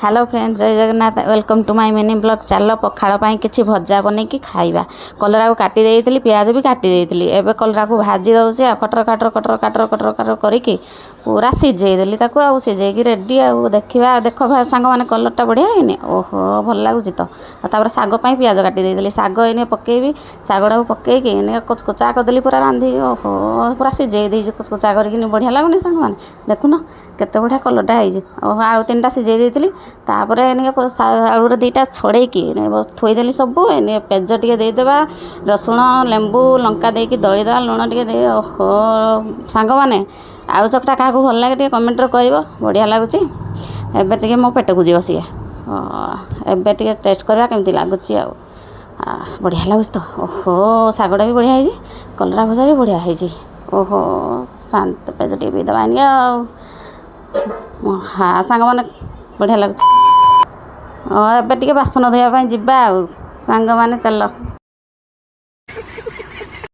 Hello friends जय Jagannath welcome to my mini blog चल पखाड़ पाई किसी भजा बन कि खाइबा कलरा को काटी देइतिली प्याज भी काटी देइतिली एबे कलरा को भाजी दउचे आ कटर कटर कटर कटर कटर कटर करिकी पूरा सिझेई देली ताको आ सिझेइकी रेडी आ देखिबा देख सांग माने कलरटा बढ़िया हैनी ओहो भल लागुची तो तापर साग पाई प्याज काटी देइतिली साग एने पकेइबी सागडा को पकेइकी एने कुचकुचा करदेली पूरा रांधी ओहो पूरा सिझेई देइची कुचकुचा करिकी बढ़िया लागुनी सांग माने देखुन केते बढ़िया कलरटा हैजी ओहो आउ तीनटा सिझेई देइतिली तापर आलूर दुईटा छड़ेकी थोईदेली सब एने पेज टे देदेबा रसुण लेंबू लंका देकी दलीदेवा लुण टे दे ओहो सांग माने आलू चकटा क्या भल लगे टे कमेंट कर बढ़िया लगुच एबे टे मो पेट को जीव सी एबे टे टेस्ट करवा केमती लगुच बढ़िया लगुच तो ओहो सागटा भी बढ़िया है कलरा भजा भी बढ़िया है ओहो शांत पेज टे भी दबानी हाँ सांग माने बढ़िया लगुच एबे टे बासन धोया जीवा सांग माने चल।